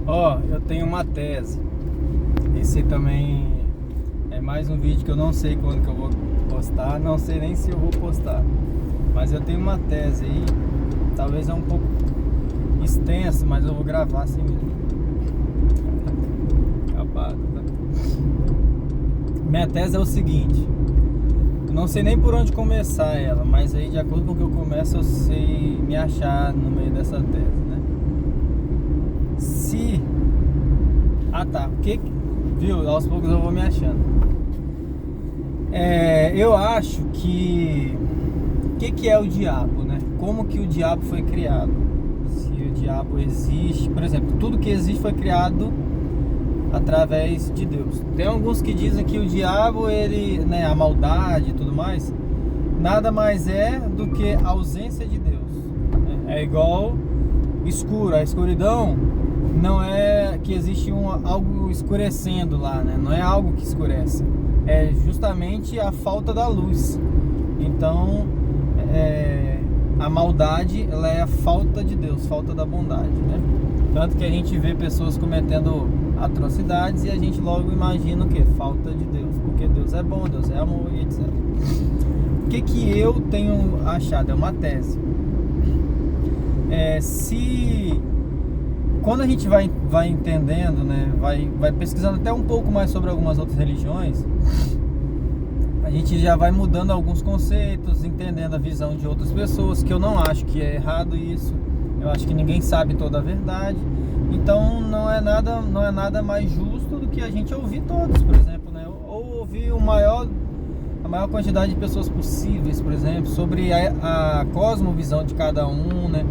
Ó, eu tenho uma tese. Esse também é mais um vídeo que eu não sei quando que eu vou postar. Não sei nem se eu vou postar. Mas eu tenho uma tese aí. Talvez é um pouco extenso, mas eu vou gravar assim mesmo. Acabado, tá? Minha tese é o seguinte. Eu não sei nem por onde começar ela, mas aí de acordo com o que eu começo eu sei me achar no meio dessa tese, né? Se... Ah tá, viu? Aos poucos eu vou me achando. Eu acho que... O que é o diabo, né? Como que o diabo foi criado? Se o diabo existe... Por exemplo, tudo que existe foi criado através de Deus. Tem alguns que dizem que o diabo, ele, né, a maldade e tudo mais, nada mais é do que a ausência de Deus. É igual escuro. A escuridão não é que existe algo escurecendo lá, né? Não é algo que escurece. É justamente a falta da luz. Então, a maldade, ela é a falta de Deus, falta da bondade, né? Tanto que a gente vê pessoas cometendo atrocidades e a gente logo imagina o que? Falta de Deus, porque Deus é bom, Deus é amor e etc. O que eu tenho achado? É uma tese. Quando a gente vai entendendo, né, vai pesquisando até um pouco mais sobre algumas outras religiões, a gente já vai mudando alguns conceitos, entendendo a visão de outras pessoas, que eu não acho que é errado isso. Eu acho que ninguém sabe toda a verdade. Então não é nada mais justo do que a gente ouvir todos, por exemplo, né? Ou ouvir a maior quantidade de pessoas possíveis, por exemplo, sobre a cosmovisão de cada um, né?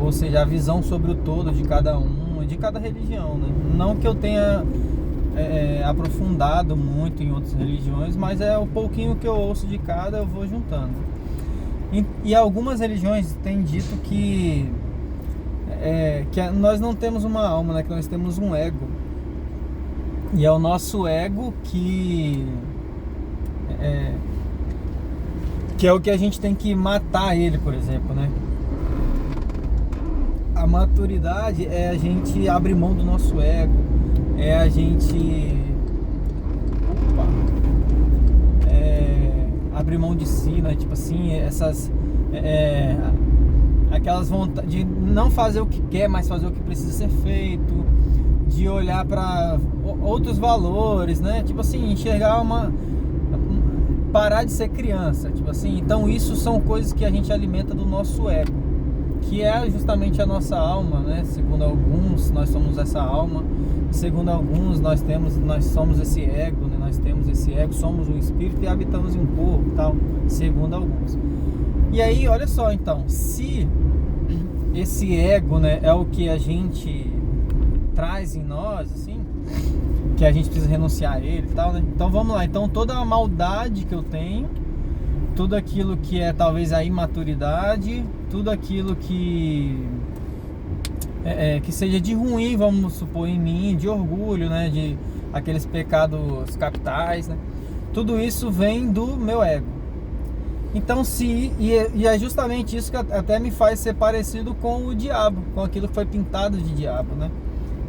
Ou seja, a visão sobre o todo de cada um, de cada religião, né? Não que eu tenha aprofundado muito em outras religiões, mas é o pouquinho que eu ouço de cada, eu vou juntando. E algumas religiões têm dito que nós não temos uma alma, né? Que nós temos um ego. E é o nosso ego que é o que a gente tem que matar ele, por exemplo, né? A maturidade é a gente abrir mão do nosso ego, é a gente abrir mão de si, né? Tipo assim, aquelas vontades de não fazer o que quer, mas fazer o que precisa ser feito, de olhar para outros valores, né? Tipo assim, enxergar parar de ser criança, tipo assim. Então isso são coisas que a gente alimenta do nosso ego, que é justamente a nossa alma, né? Segundo alguns, nós somos essa alma. Segundo alguns, nós somos esse ego, né? Nós temos esse ego, somos um espírito e habitamos em um corpo, tal. Segundo alguns. E aí, olha só, então, se esse ego, né, é o que a gente traz em nós, assim, que a gente precisa renunciar a ele e tal, né? Então vamos lá. Então toda a maldade que eu tenho, tudo aquilo que é talvez a imaturidade, tudo aquilo que seja de ruim, vamos supor, em mim, de orgulho, né, de aqueles pecados capitais, né? Tudo isso vem do meu ego. Então é justamente isso que até me faz ser parecido com o diabo, com aquilo que foi pintado de diabo, né?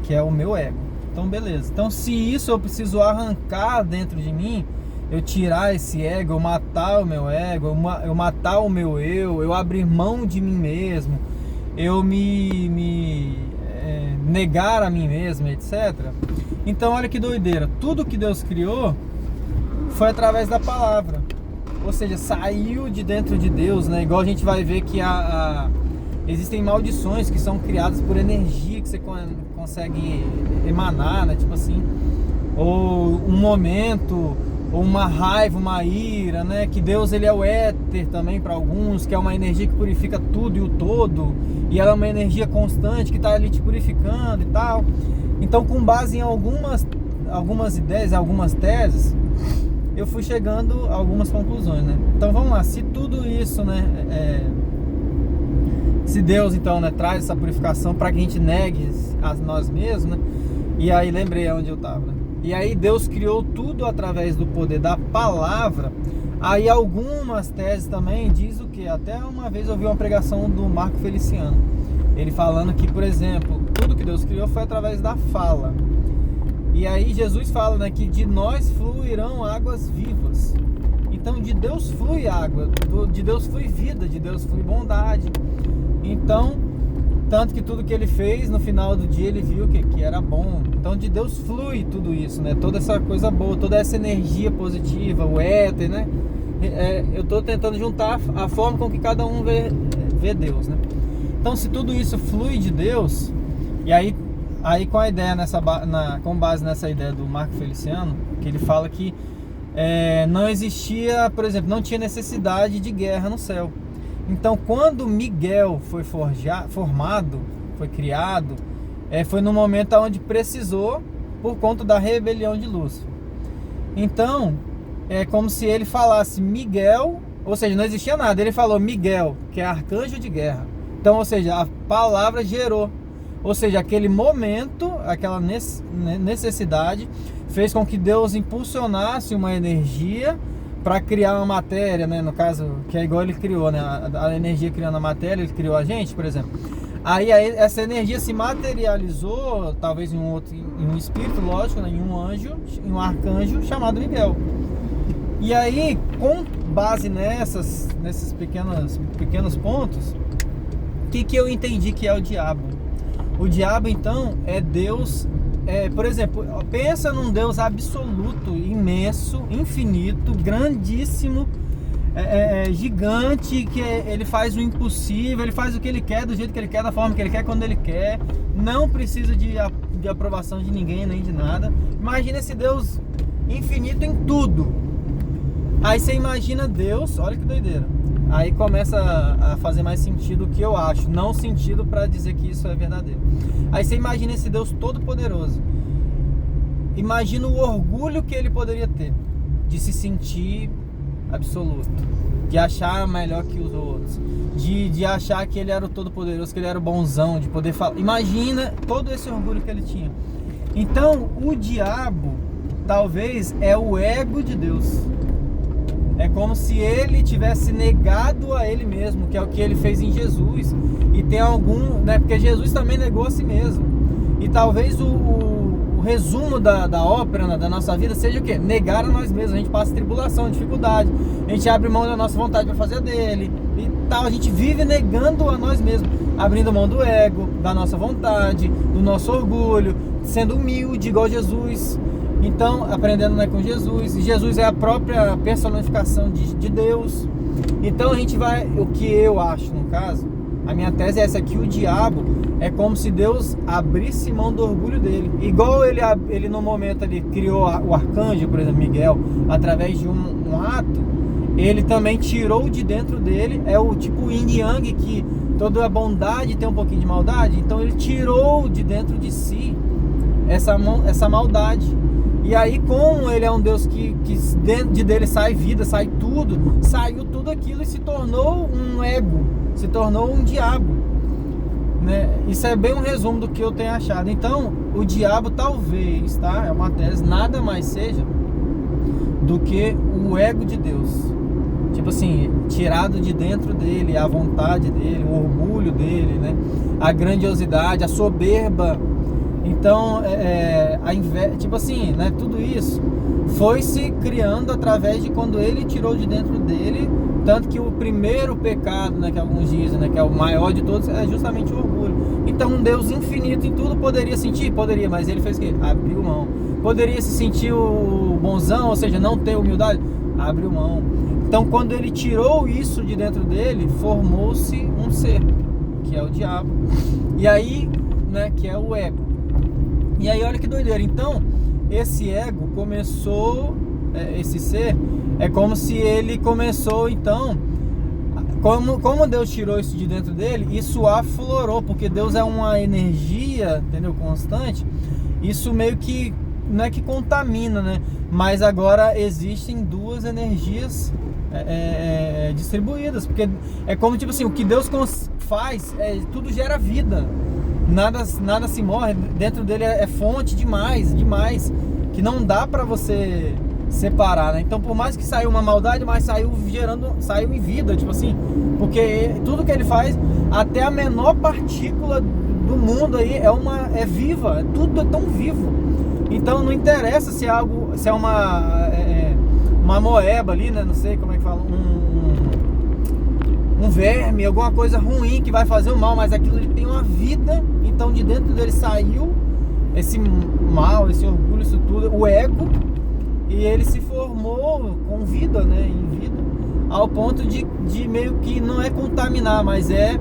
Que é o meu ego. Então beleza. Então se isso eu preciso arrancar dentro de mim, eu tirar esse ego, eu matar o meu ego, eu matar o meu eu abrir mão de mim mesmo, eu me negar a mim mesmo, etc. Então olha que doideira, tudo que Deus criou foi através da palavra, ou seja, saiu de dentro de Deus, né? Igual a gente vai ver que existem maldições que são criadas por energia que você consegue emanar, né? Tipo assim, ou um momento, ou uma raiva, uma ira, né? Que Deus, ele é o éter também para alguns, que é uma energia que purifica tudo e o todo, e ela é uma energia constante que está ali te purificando e tal. Então, com base em algumas ideias, algumas teses, eu fui chegando a algumas conclusões, né? Então vamos lá, se tudo isso, né, se Deus então, né, traz essa purificação para que a gente negue a nós mesmos, né? E aí lembrei onde eu estava, né? E aí Deus criou tudo através do poder da palavra. Aí algumas teses também diz o que? Até uma vez eu vi uma pregação do Marco Feliciano, ele falando que, por exemplo, tudo que Deus criou foi através da fala. E aí Jesus fala, né, que de nós fluirão águas vivas. Então de Deus flui água, de Deus flui vida, de Deus flui bondade. Então, tanto que tudo que ele fez, no final do dia ele viu que era bom. Então de Deus flui tudo isso, né? Toda essa coisa boa, toda essa energia positiva, o éter, né? Eu estou tentando juntar a forma com que cada um vê Deus, né? Então se tudo isso flui de Deus, e aí com a ideia com base nessa ideia do Marco Feliciano, que ele fala que não existia, por exemplo, não tinha necessidade de guerra no céu. Então quando Miguel foi formado, foi criado, foi no momento onde precisou, por conta da rebelião de Lúcifer. Então é como se ele falasse Miguel, ou seja, não existia nada, ele falou Miguel, que é arcanjo de guerra. Então, ou seja, a palavra gerou, ou seja, aquele momento, aquela necessidade fez com que Deus impulsionasse uma energia para criar uma matéria, né? No caso, que é igual ele criou, né? A energia criando a matéria, ele criou a gente, por exemplo. Aí essa energia se materializou, talvez em um espírito, lógico, né? Em um anjo, em um arcanjo chamado Miguel. E aí, com base nesses pequenos pontos, o que eu entendi que é o diabo? O diabo, então, é Deus, por exemplo, pensa num Deus absoluto, imenso, infinito, grandíssimo, gigante, que ele faz o impossível, ele faz o que ele quer, do jeito que ele quer, da forma que ele quer, quando ele quer, não precisa de aprovação de ninguém, nem de nada. Imagina esse Deus infinito em tudo. Aí você imagina Deus, olha que doideira. Aí começa a fazer mais sentido o que eu acho, não sentido para dizer que isso é verdadeiro. Aí você imagina esse Deus todo poderoso. Imagina o orgulho que ele poderia ter de se sentir absoluto, de achar melhor que os outros, de achar que ele era o todo poderoso, que ele era o bonzão, de poder falar. Imagina todo esse orgulho que ele tinha. Então o diabo talvez é o ego de Deus. É como se ele tivesse negado a ele mesmo, que é o que ele fez em Jesus. E tem né? Porque Jesus também negou a si mesmo. E talvez o resumo da ópera, né, da nossa vida, seja o quê? Negar a nós mesmos. A gente passa tribulação, dificuldade. A gente abre mão da nossa vontade para fazer a dele. E tal. A gente vive negando a nós mesmos. Abrindo mão do ego, da nossa vontade, do nosso orgulho. Sendo humilde, igual Jesus. Então, aprendendo, né, com Jesus. E Jesus é a própria personificação de Deus. Então a gente vai, o que eu acho no caso, a minha tese é essa, que o diabo é como se Deus abrisse mão do orgulho dele. Igual ele no momento ali criou o arcanjo, por exemplo, Miguel, através de um ato, ele também tirou de dentro dele, é o tipo yin yang, que toda a bondade tem um pouquinho de maldade. Então ele tirou de dentro de si essa maldade. E aí, como ele é um Deus que dentro dele sai vida, sai tudo, saiu tudo aquilo e se tornou um ego, se tornou um diabo, né? Isso é bem um resumo do que eu tenho achado. Então, o diabo talvez, tá? É uma tese, nada mais seja do que o ego de Deus. Tipo assim, tirado de dentro dele a vontade dele, o orgulho dele, né? A grandiosidade, a soberba. Então, tipo assim, né, tudo isso foi se criando através de quando ele tirou de dentro dele. Tanto que o primeiro pecado, né, que alguns dizem, né, que é o maior de todos, é justamente o orgulho. Então um Deus infinito em tudo poderia sentir? Poderia, mas ele fez o quê? Abriu mão. Poderia se sentir o bonzão, ou seja, não ter humildade? Abriu mão. Então quando ele tirou isso de dentro dele, formou-se um ser, que é o diabo. E aí, né, que é o ego. E aí olha que doideira. Então esse ego começou, esse ser, é como se ele começou, então, como Deus tirou isso de dentro dele, isso aflorou, porque Deus é uma energia, entendeu, constante. Isso meio que, não é que contamina, né, mas agora existem duas energias distribuídas, porque é como, tipo assim, o que Deus faz, tudo gera vida. Nada se morre, dentro dele é fonte demais, que não dá pra você separar, né? Então por mais que saiu uma maldade, mas saiu em vida, tipo assim, porque tudo que ele faz, até a menor partícula do mundo aí é viva, tudo é tão vivo. Então não interessa se é uma moeba ali, né? Não sei como é que fala, um verme, alguma coisa ruim que vai fazer o mal, mas aquilo ele tem uma vida. Então de dentro dele saiu esse mal, esse orgulho, isso tudo, o ego, e ele se formou com vida, né? Em vida, ao ponto de meio que não é contaminar, mas aí,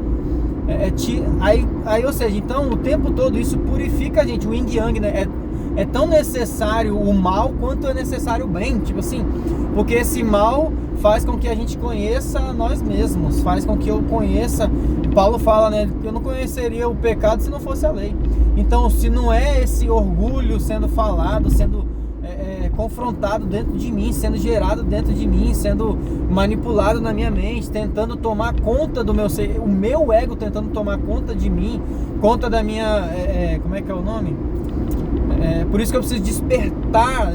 ou seja, então o tempo todo isso purifica a gente, o yin yang, né? É tão necessário o mal quanto é necessário o bem, tipo assim, porque esse mal faz com que a gente conheça nós mesmos, faz com que eu conheça. Paulo fala, né, que eu não conheceria o pecado se não fosse a lei. Então, se não é esse orgulho sendo falado, sendo confrontado dentro de mim, sendo gerado dentro de mim, sendo manipulado na minha mente, tentando tomar conta do meu ser, o meu ego tentando tomar conta de mim, conta da minha, como é que é o nome? Por isso que eu preciso despertar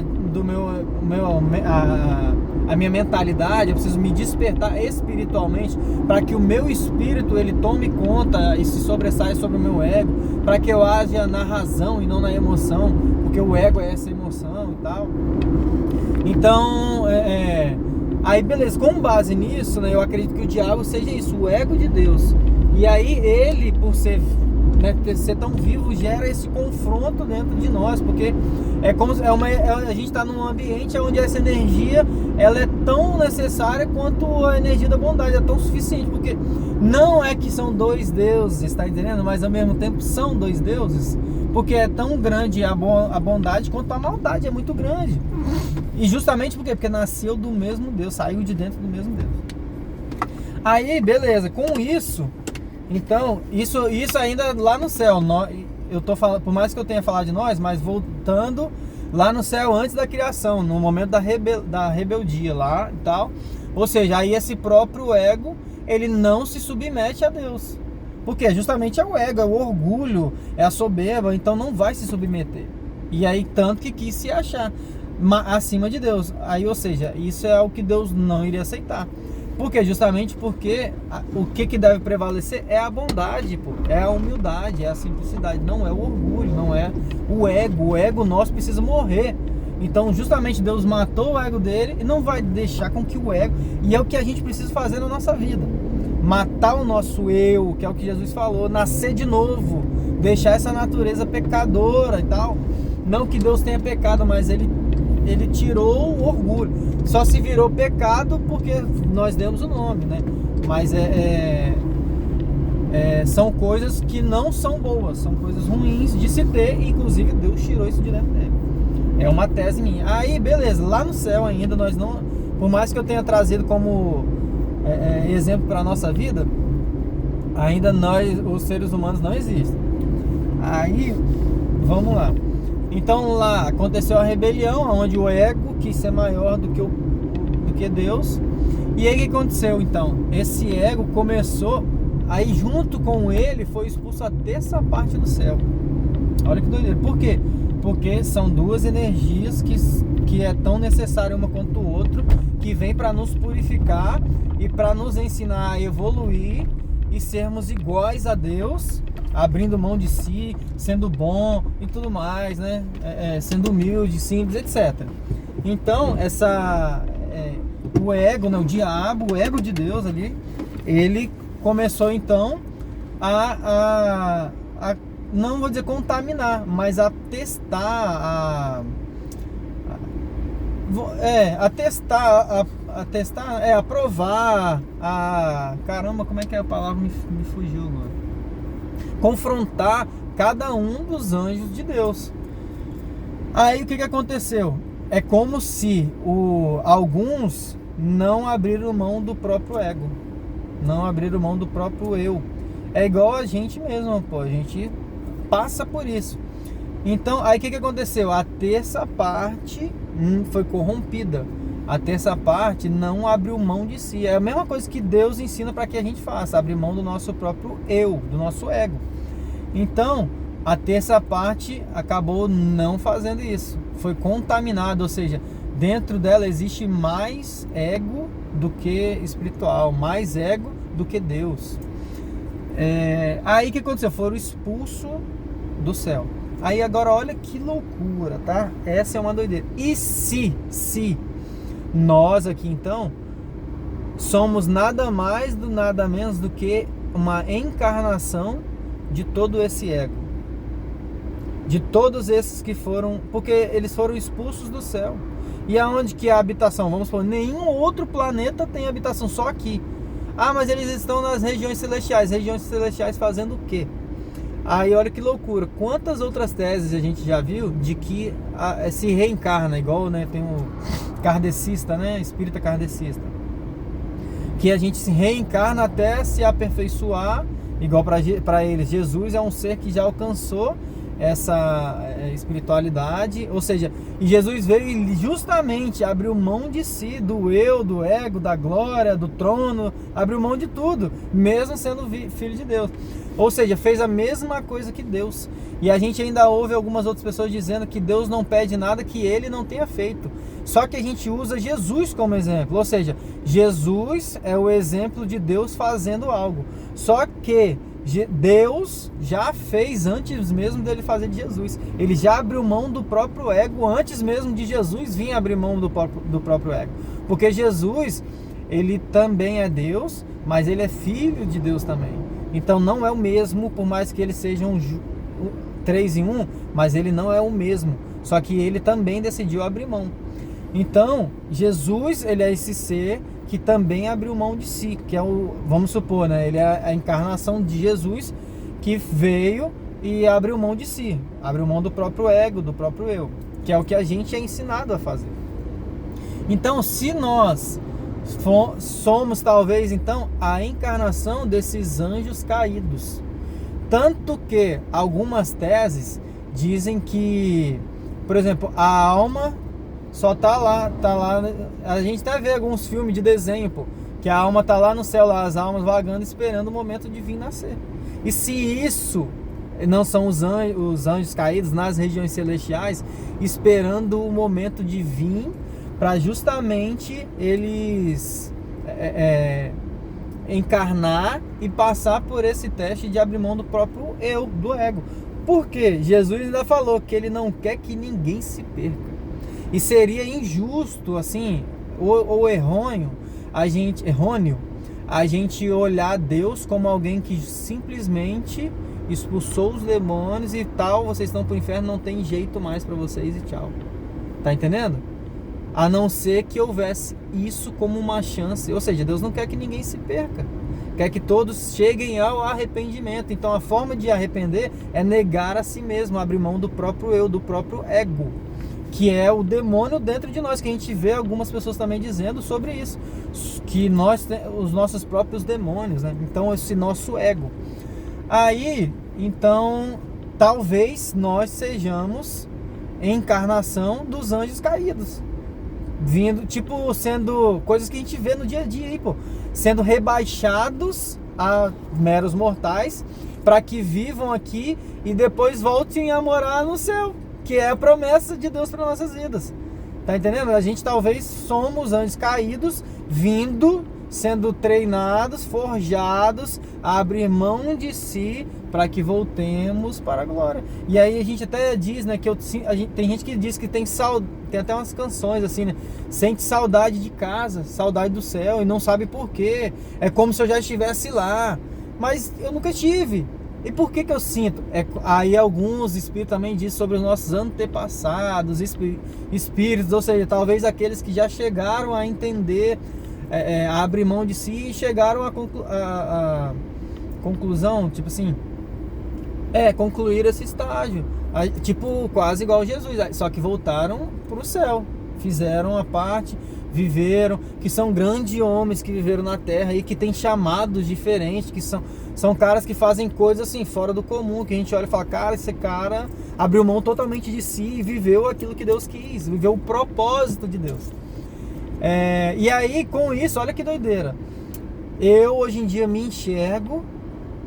a minha mentalidade, eu preciso me despertar espiritualmente para que o meu espírito ele tome conta e se sobressaia sobre o meu ego, para que eu haja na razão e não na emoção, porque o ego é essa emoção e tal. Então, aí beleza, com base nisso, né, eu acredito que o diabo seja isso, o ego de Deus. E aí ele, por ser tão vivo, gera esse confronto dentro de nós, porque a gente está num ambiente onde essa energia ela é tão necessária quanto a energia da bondade, é tão suficiente, porque não é que são dois deuses, está entendendo? Mas ao mesmo tempo são dois deuses, porque é tão grande a bondade quanto a maldade, é muito grande. E justamente por quê? Porque nasceu do mesmo Deus, saiu de dentro do mesmo Deus. Aí beleza, com isso, então, isso ainda lá no céu, eu tô falando, por mais que eu tenha falado de nós, mas voltando lá no céu antes da criação, no momento da rebeldia lá e tal. Ou seja, aí esse próprio ego, ele não se submete a Deus. Porque justamente é o ego, é o orgulho, é a soberba, então não vai se submeter. E aí tanto que quis se achar acima de Deus. Aí, ou seja, isso é o que Deus não iria aceitar. Por quê? Justamente porque o que deve prevalecer é a bondade, pô. É a humildade, é a simplicidade, não é o orgulho, não é o ego. O ego nosso precisa morrer. Então justamente Deus matou o ego dele e não vai deixar com que o ego, e é o que a gente precisa fazer na nossa vida, matar o nosso eu, que é o que Jesus falou, nascer de novo, deixar essa natureza pecadora e tal. Não que Deus tenha pecado, mas ele tirou o orgulho. Só se virou pecado porque nós demos o nome, né? Mas são coisas que não são boas, são coisas ruins de se ter, e inclusive Deus tirou isso de dentro dele. É uma tese minha. Aí beleza, lá no céu ainda nós não, por mais que eu tenha trazido como exemplo para a nossa vida, ainda nós, os seres humanos, não existem. Aí, vamos lá. Então lá aconteceu a rebelião, onde o ego quis ser maior do que Deus. E aí o que aconteceu então? Esse ego começou, aí junto com ele foi expulso a terça parte do céu. Olha que doideira. Por quê? Porque são duas energias que é tão necessária uma quanto o outro, que vem para nos purificar e para nos ensinar a evoluir e sermos iguais a Deus, abrindo mão de si, sendo bom e tudo mais, né? Sendo humilde, simples, etc. Então, o ego, né? O diabo, o ego de Deus ali, ele começou então a não vou dizer contaminar, mas a testar, aprovar, caramba, como é que é a palavra? Me fugiu agora. Confrontar cada um dos anjos de Deus. Aí o que aconteceu? É como se alguns não abriram mão do próprio ego, não abriram mão do próprio eu. É igual a gente mesmo, pô, a gente passa por isso. Então, aí o que aconteceu? A terça parte foi corrompida. A terça parte não abriu mão de si. É a mesma coisa que Deus ensina para que a gente faça, abrir mão do nosso próprio eu, do nosso ego. Então, a terça parte acabou não fazendo isso. Foi contaminada, ou seja, dentro dela existe mais ego do que espiritual, mais ego do que Deus. Aí o que aconteceu? Foram expulsos do céu. Aí agora olha que loucura, tá? Essa é uma doideira. E se nós aqui então somos nada mais, nada menos do que uma encarnação de todo esse ego, de todos esses que foram, porque eles foram expulsos do céu. E aonde que é a habitação? Vamos supor, nenhum outro planeta tem habitação, só aqui. Mas eles estão nas regiões celestiais. Regiões celestiais fazendo o quê? Aí olha que loucura. Quantas outras teses a gente já viu de que se reencarna, igual, né, tem o kardecista, né, espírita kardecista, que a gente se reencarna até se aperfeiçoar, igual para eles. Jesus é um ser que já alcançou essa espiritualidade, ou seja, e Jesus veio e justamente abriu mão de si, do eu, do ego, da glória, do trono, abriu mão de tudo, mesmo sendo filho de Deus, ou seja, fez a mesma coisa que Deus. E a gente ainda ouve algumas outras pessoas dizendo que Deus não pede nada que ele não tenha feito, só que a gente usa Jesus como exemplo, ou seja, Jesus é o exemplo de Deus fazendo algo, só que Deus já fez antes mesmo dele fazer de Jesus. Ele já abriu mão do próprio ego antes mesmo de Jesus vir abrir mão do próprio ego. Porque Jesus, ele também é Deus, mas ele é filho de Deus também. Então não é o mesmo, por mais que eles sejam 3 em 1, mas ele não é o mesmo. Só que ele também decidiu abrir mão. Então, Jesus, ele é esse ser que também abriu mão de si, que é vamos supor, né? Ele é a encarnação de Jesus que veio e abriu mão de si, abriu mão do próprio ego, do próprio eu, que é o que a gente é ensinado a fazer. Então, se nós somos talvez então a encarnação desses anjos caídos, tanto que algumas teses dizem que, por exemplo, a alma só tá lá, a gente até vê alguns filmes de desenho, pô, que a alma tá lá no céu, lá, as almas vagando, esperando o momento de vir nascer. E se isso não são os anjos caídos nas regiões celestiais, esperando o momento de vir, para justamente eles encarnar e passar por esse teste de abrir mão do próprio eu, do ego. Porque Jesus ainda falou que ele não quer que ninguém se perca. E seria injusto, assim, ou errôneo a gente olhar Deus como alguém que simplesmente expulsou os demônios e tal, vocês estão pro inferno, não tem jeito mais para vocês e tchau. Tá entendendo? A não ser que houvesse isso como uma chance. Ou seja, Deus não quer que ninguém se perca, quer que todos cheguem ao arrependimento. Então a forma de arrepender é negar a si mesmo, abrir mão do próprio eu, do próprio ego, que é o demônio dentro de nós, que a gente vê algumas pessoas também dizendo sobre isso, que nós temos os nossos próprios demônios, né? Então esse nosso ego. Aí, então, talvez nós sejamos encarnação dos anjos caídos, vindo, tipo, sendo coisas que a gente vê no dia a dia aí, pô, sendo rebaixados a meros mortais, para que vivam aqui e depois voltem a morar no céu, que é a promessa de Deus para nossas vidas. Tá entendendo? A gente talvez somos anjos caídos, vindo, sendo treinados, forjados a abrir mão de si para que voltemos para a glória. E aí a gente até diz, né, que tem gente que diz que tem até umas canções assim, né? Sente saudade de casa, saudade do céu e não sabe por quê. É como se eu já estivesse lá, mas eu nunca estive. E por que eu sinto? Aí alguns espíritos também dizem sobre os nossos antepassados, espíritos, ou seja, talvez aqueles que já chegaram a entender, a abrir mão de si e chegaram a conclusão, tipo assim, concluir esse estágio, tipo quase igual Jesus, só que voltaram para o céu, fizeram a parte, viveram, que são grandes homens que viveram na terra e que têm chamados diferentes, que são caras que fazem coisas assim fora do comum, que a gente olha e fala, cara, esse cara abriu mão totalmente de si e viveu aquilo que Deus quis, viveu o propósito de Deus. E aí com isso, olha que doideira, eu hoje em dia me enxergo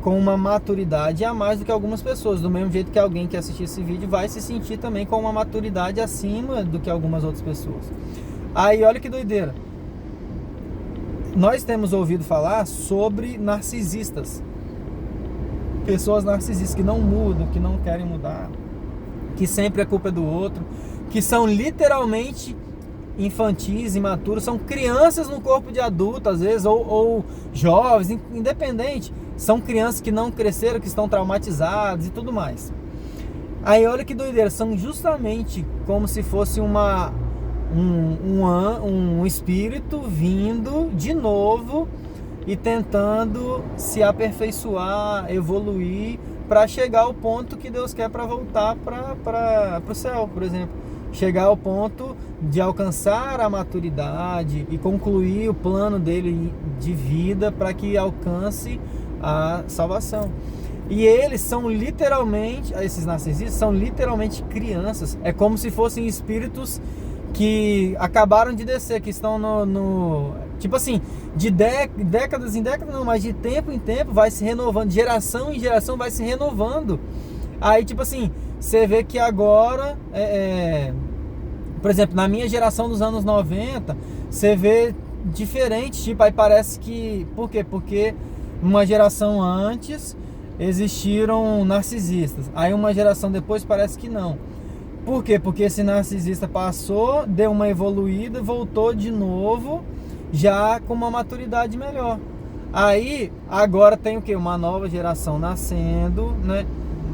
com uma maturidade a mais do que algumas pessoas, do mesmo jeito que alguém que assistir esse vídeo vai se sentir também com uma maturidade acima do que algumas outras pessoas. Aí olha que doideira, nós temos ouvido falar sobre narcisistas, pessoas narcisistas que não mudam, que não querem mudar, que sempre a culpa é do outro, que são literalmente infantis, imaturos, são crianças no corpo de adulto às vezes, ou jovens, independente, são crianças que não cresceram, que estão traumatizadas e tudo mais. Aí olha que doideira, são justamente como se fosse um espírito vindo de novo e tentando se aperfeiçoar, evoluir, para chegar ao ponto que Deus quer para voltar para o céu, por exemplo. Chegar ao ponto de alcançar a maturidade e concluir o plano dele de vida para que alcance a salvação. E eles são literalmente, esses narcisistas são literalmente crianças. É como se fossem espíritos que acabaram de descer, que estão tipo assim, de décadas em décadas, não, mas de tempo em tempo vai se renovando, de geração em geração vai se renovando. Aí tipo assim, você vê que agora, por exemplo, na minha geração dos anos 90, você vê diferente, tipo, aí parece que... Por quê? Porque uma geração antes existiram narcisistas, aí uma geração depois parece que não. Por quê? Porque esse narcisista passou, deu uma evoluída, voltou de novo, já com uma maturidade melhor. Aí, agora tem o quê? Uma nova geração nascendo, né?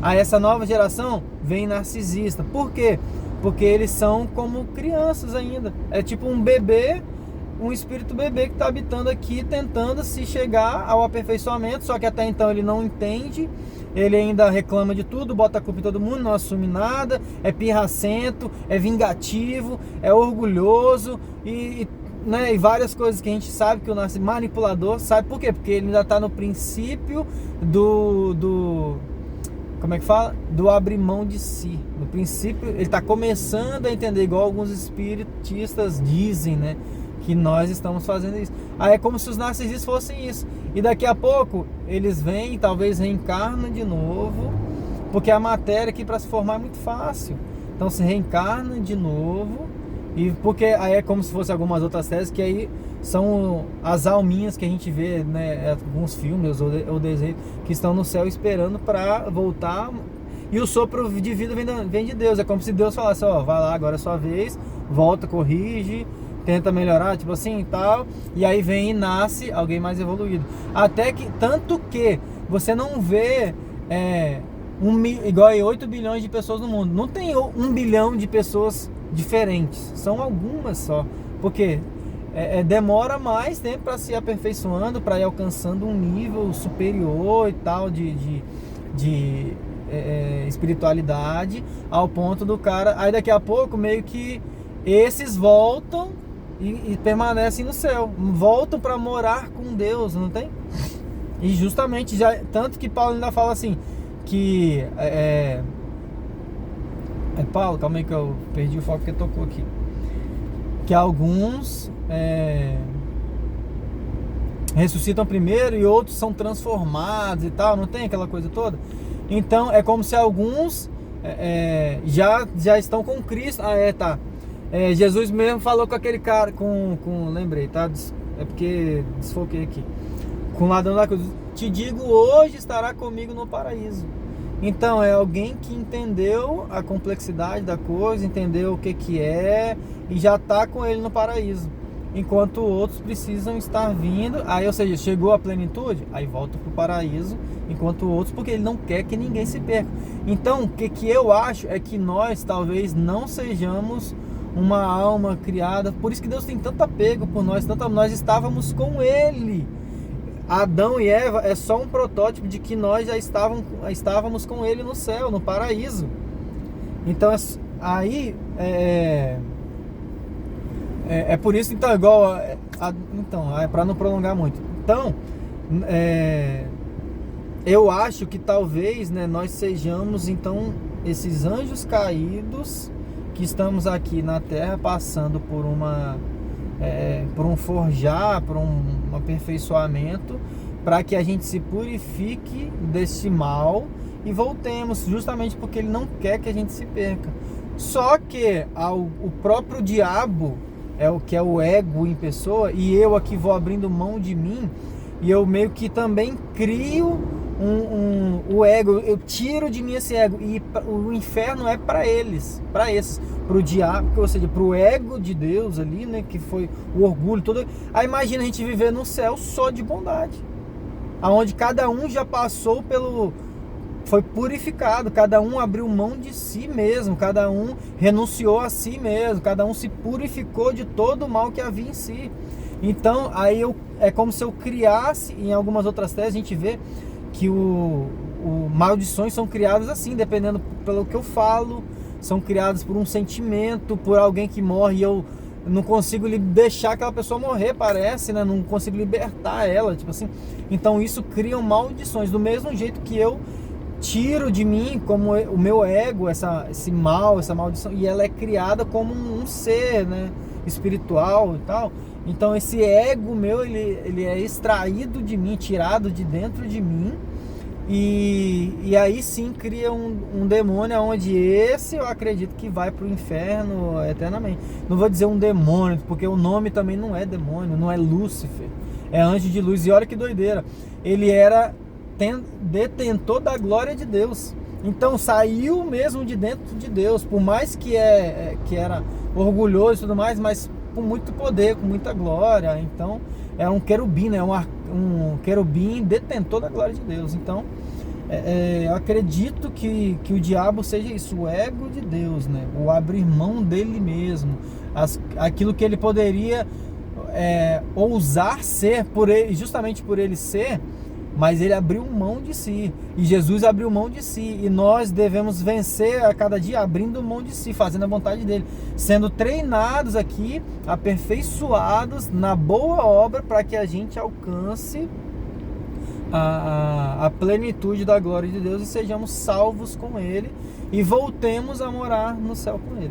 Aí essa nova geração vem narcisista. Por quê? Porque eles são como crianças ainda. É tipo um bebê, um espírito bebê que está habitando aqui, tentando se chegar ao aperfeiçoamento, só que até então ele não entende, ele ainda reclama de tudo, bota a culpa em todo mundo, não assume nada, é pirracento, é vingativo, é orgulhoso né, e várias coisas que a gente sabe que o nosso manipulador sabe. Por quê? Porque ele ainda está no princípio como é que fala? Do abrir mão de si. No princípio, ele está começando a entender, igual alguns espiritistas dizem, né? Que nós estamos fazendo isso. Aí é como se os narcisistas fossem isso. E daqui a pouco, eles vêm e talvez reencarnam de novo, porque a matéria aqui para se formar é muito fácil. Então se reencarna de novo, e porque aí é como se fosse algumas outras teses, que aí são as alminhas que a gente vê, né, alguns filmes ou desenhos que estão no céu esperando para voltar, e o sopro de vida vem de Deus. É como se Deus falasse, ó, vai lá, agora é a sua vez, volta, corrige, tenta melhorar, tipo assim e tal, e aí vem e nasce alguém mais evoluído. Até que, tanto que você não vê igual aí 8 bilhões de pessoas no mundo, não tem 1 bilhão de pessoas diferentes, são algumas só, porque demora mais tempo para se aperfeiçoando, para ir alcançando um nível superior e tal de espiritualidade, ao ponto do cara, aí daqui a pouco meio que esses voltam e permanecem no céu, voltam para morar com Deus, não tem? E justamente, tanto que Paulo ainda fala assim, que Paulo, calma aí que eu perdi o foco porque tocou aqui, que alguns ressuscitam primeiro e outros são transformados e tal, não tem aquela coisa toda? Então é como se alguns já estão com Cristo. Tá. Jesus mesmo falou com aquele cara, lembrei, tá? É porque desfoquei aqui. Com o ladrão da cruz, te digo, hoje estará comigo no paraíso. Então é alguém que entendeu a complexidade da coisa, entendeu o que é e já está com ele no paraíso. Enquanto outros precisam estar vindo, aí, ou seja, chegou à plenitude, aí volta para o paraíso, enquanto outros, porque ele não quer que ninguém se perca. Então, o que eu acho é que nós talvez não sejamos uma alma criada, por isso que Deus tem tanto apego por nós, nós estávamos com Ele. Adão e Eva é só um protótipo de que nós já estávamos com Ele no céu, no paraíso. Então, aí é por isso, então, igual para não prolongar muito. Então, eu acho que talvez, né, nós sejamos então esses anjos caídos que estamos aqui na Terra passando por um forjar, por um aperfeiçoamento, para que a gente se purifique desse mal e voltemos, justamente porque ele não quer que a gente se perca. Só que o próprio diabo que é o ego em pessoa, e eu aqui vou abrindo mão de mim, e eu meio que também crio o ego, eu tiro de mim esse ego, e o inferno é para eles, para esses, para o diabo, ou seja, para o ego de Deus ali, né, que foi o orgulho todo. Aí imagina a gente viver no céu só de bondade, aonde cada um já passou foi purificado, cada um abriu mão de si mesmo, cada um renunciou a si mesmo, cada um se purificou de todo o mal que havia em si. Então aí é como se eu criasse, em algumas outras teses a gente vê que maldições são criadas assim, dependendo pelo que eu falo, são criadas por um sentimento, por alguém que morre e eu não consigo deixar aquela pessoa morrer, parece, né? Não consigo libertar ela, tipo assim. Então isso cria maldições, do mesmo jeito que eu tiro de mim como o meu ego, esse mal, essa maldição, e ela é criada como um ser, né, espiritual e tal. Então esse ego meu, ele é extraído de mim, tirado de dentro de mim, e aí sim cria um demônio, onde esse eu acredito que vai para o inferno eternamente. Não vou dizer um demônio, porque o nome também não é demônio, não é Lúcifer, é anjo de luz. E olha que doideira, ele era detentor da glória de Deus, então saiu mesmo de dentro de Deus, por mais que era orgulhoso e tudo mais, mas com muito poder, com muita glória. Então é um querubim, né? Um querubim detentor da glória de Deus. Então eu acredito que o diabo seja isso, o ego de Deus, né? O abrir mão dele mesmo, aquilo que ele poderia ousar ser, justamente por ele ser, mas ele abriu mão de si, e Jesus abriu mão de si, e nós devemos vencer a cada dia abrindo mão de si, fazendo a vontade dele, sendo treinados aqui, aperfeiçoados na boa obra, para que a gente alcance a plenitude da glória de Deus e sejamos salvos com ele e voltemos a morar no céu com ele.